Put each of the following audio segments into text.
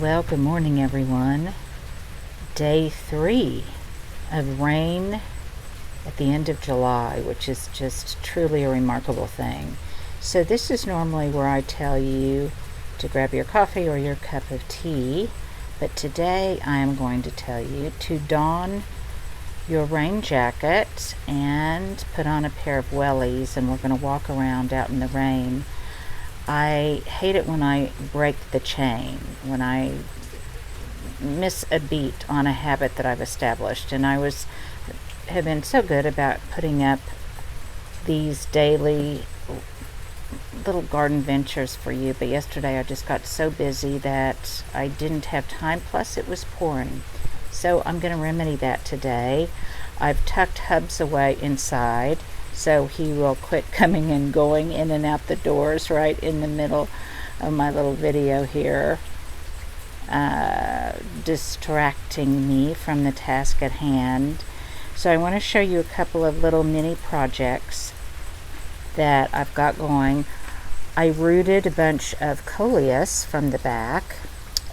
Well, good morning, everyone. Day 3 of rain at the end of July, which is just truly a remarkable thing. So this is normally where I tell you to grab your coffee or your cup of tea, but today I am going to tell you to don your rain jacket and put on a pair of wellies, and we're going to walk around out in the rain. I hate it when I break the chain, when I miss a beat on a habit that I've established, and have been so good about putting up these daily little garden ventures for you, but yesterday I just got so busy that I didn't have time, plus it was pouring. So I'm going to remedy that today. I've tucked Hubs away inside, so he will quit coming and going in and out the doors right in the middle of my little video here, distracting me from the task at hand. So I want to show you a couple of little mini projects that I've got going. I rooted a bunch of coleus from the back,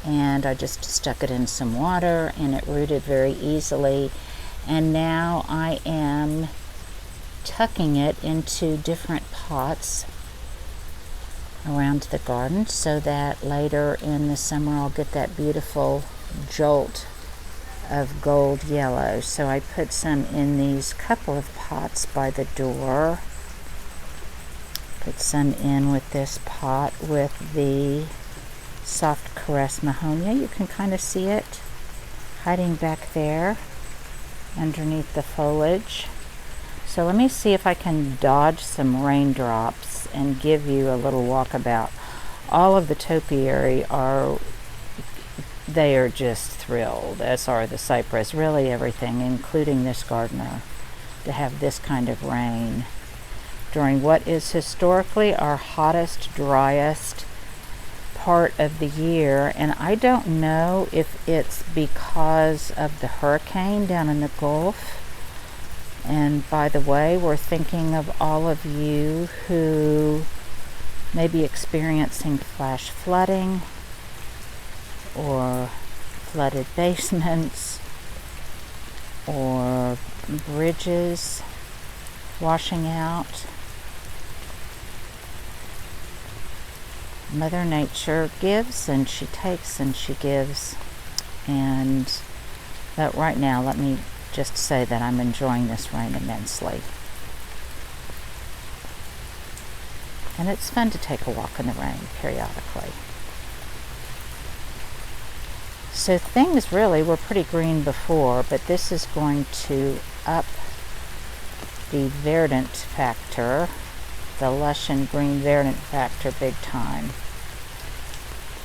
and I just stuck it in some water and it rooted very easily, and now I am tucking it into different pots around the garden so that later in the summer I'll get that beautiful jolt of gold yellow. So I put some in these couple of pots by the door. Put some in with this pot with the soft caress mahonia. You can kind of see it hiding back there underneath the foliage. So let me see if I can dodge some raindrops and give you a little walkabout. All of the topiary are just thrilled, as are the cypress, really everything, including this gardener, to have this kind of rain during what is historically our hottest, driest part of the year. And I don't know if it's because of the hurricane down in the Gulf. And by the way, we're thinking of all of you who may be experiencing flash flooding or flooded basements or bridges washing out. Mother Nature gives and she takes and she gives. But right now, let me just say that I'm enjoying this rain immensely. And it's fun to take a walk in the rain periodically. So things really were pretty green before, but this is going to up the verdant factor, the lush and green verdant factor, big time.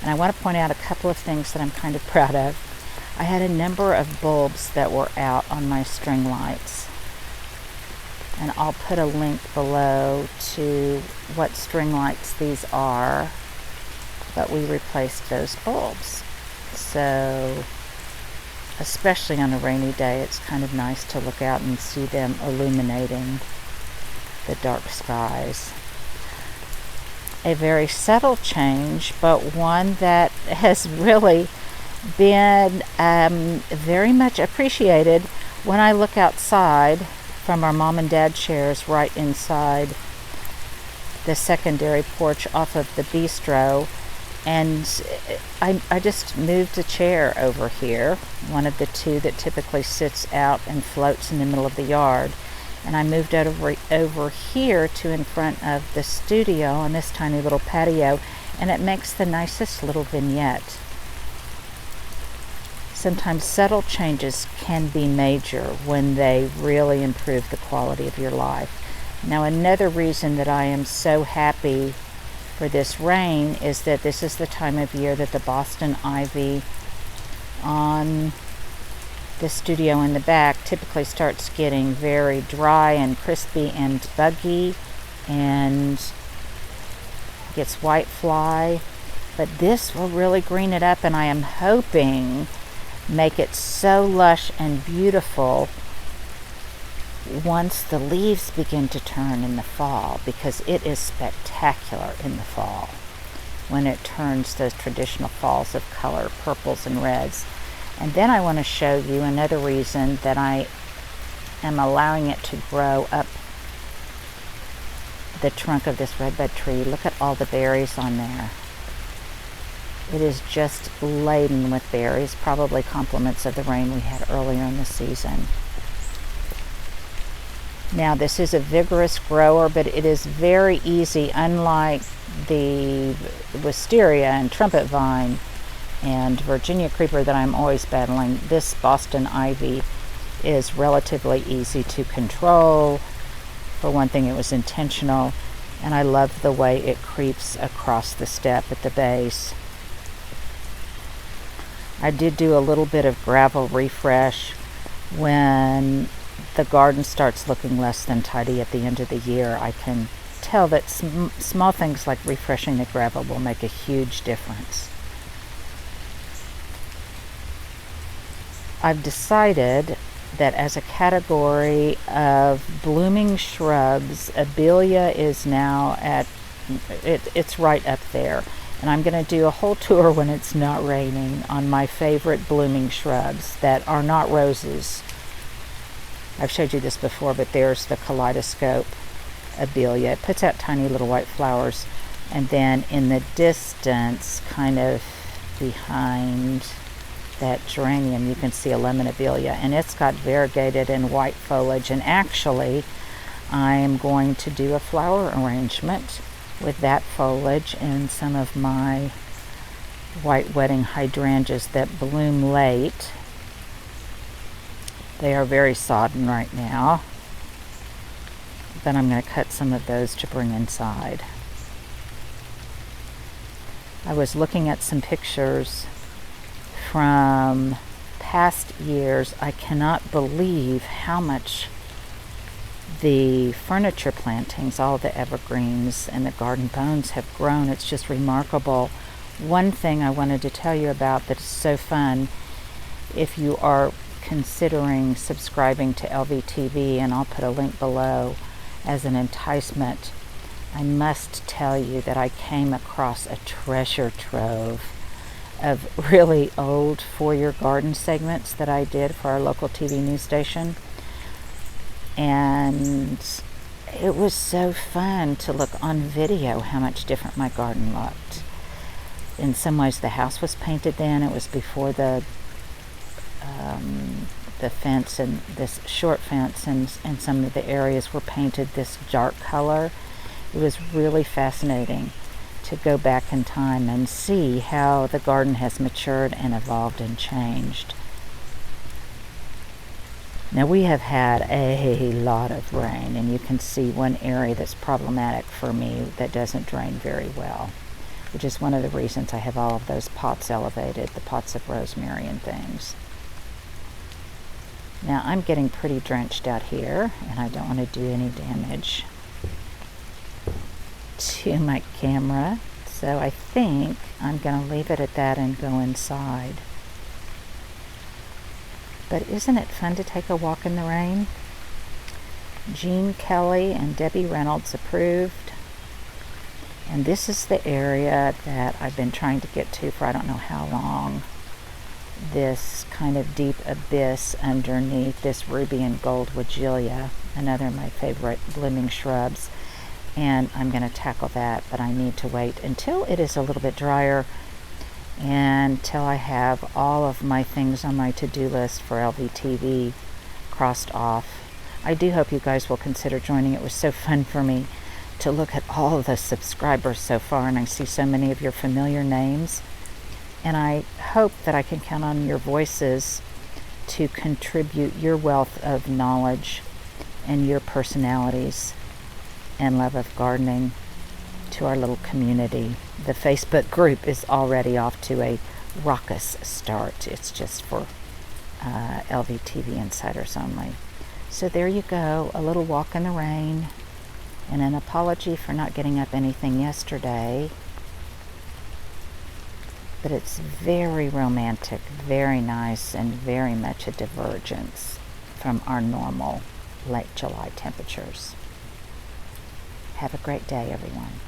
And I want to point out a couple of things that I'm kind of proud of. I had a number of bulbs that were out on my string lights, and I'll put a link below to what string lights these are, but we replaced those bulbs. So especially on a rainy day, it's kind of nice to look out and see them illuminating the dark skies. A very subtle change, but one that has really been very much appreciated when I look outside from our mom and dad chairs right inside the secondary porch off of the bistro. And I just moved a chair over here, one of the two that typically sits out and floats in the middle of the yard. And I moved it over here to in front of the studio on this tiny little patio, and it makes the nicest little vignette. Sometimes subtle changes can be major when they really improve the quality of your life. Now, another reason that I am so happy for this rain is that this is the time of year that the Boston ivy on the studio in the back typically starts getting very dry and crispy and buggy and gets white fly. But this will really green it up, and I am hoping make it so lush and beautiful once the leaves begin to turn in the fall, because it is spectacular in the fall. when it turns those traditional falls of color, purples and reds. And then I want to show you another reason that I am allowing it to grow up the trunk of this redbud tree. Look at all the berries on there. It is just laden with berries, probably compliments of the rain we had earlier in the season. Now this is a vigorous grower, but it is very easy, unlike the wisteria and trumpet vine and Virginia creeper that I'm always battling. This Boston ivy is relatively easy to control. For one thing, it was intentional, and I love the way it creeps across the step at the base. I did do a little bit of gravel refresh when the garden starts looking less than tidy at the end of the year. I can tell that small things like refreshing the gravel will make a huge difference. I've decided that as a category of blooming shrubs, Abelia is now at, it's right up there. And I'm going to do a whole tour when it's not raining on my favorite blooming shrubs that are not roses. I've showed you this before, but there's the kaleidoscope Abelia. It puts out tiny little white flowers. And then in the distance, kind of behind that geranium, you can see a lemon Abelia. And it's got variegated and white foliage. And actually, I am going to do a flower arrangement with that foliage and some of my white wedding hydrangeas that bloom late. They are very sodden right now, but I'm going to cut some of those to bring inside. I was looking at some pictures from past years. I cannot believe how much the furniture plantings, all the evergreens and the garden bones have grown. It's just remarkable. One thing I wanted to tell you about that is so fun, if you are considering subscribing to LVTV, and I'll put a link below as an enticement, I must tell you that I came across a treasure trove of really old foyer garden segments that I did for our local TV news station. And it was so fun to look on video how much different my garden looked. In some ways the house was painted then. It was before the fence, and this short fence, and some of the areas were painted this dark color. It was really fascinating to go back in time and see how the garden has matured and evolved and changed. Now we have had a lot of rain, and you can see one area that's problematic for me that doesn't drain very well, which is one of the reasons I have all of those pots elevated, the pots of rosemary and things. Now I'm getting pretty drenched out here, and I don't want to do any damage to my camera, so I think I'm going to leave it at that and go inside. But isn't it fun to take a walk in the rain? Jean Kelly and Debbie Reynolds approved. And this is the area that I've been trying to get to for I don't know how long. This kind of deep abyss underneath this ruby and gold Weigela, another of my favorite blooming shrubs. And I'm going to tackle that, but I need to wait until it is a little bit drier, and until I have all of my things on my to-do list for LVTV crossed off. I do hope you guys will consider joining. It was so fun for me to look at all of the subscribers so far, and I see so many of your familiar names, and I hope that I can count on your voices to contribute your wealth of knowledge and your personalities and love of gardening to our little community. The Facebook group is already off to a raucous start. It's just for LVTV insiders only. So there you go, a little walk in the rain, and an apology for not getting up anything yesterday. But it's very romantic, very nice, and very much a divergence from our normal late July temperatures. Have a great day, everyone.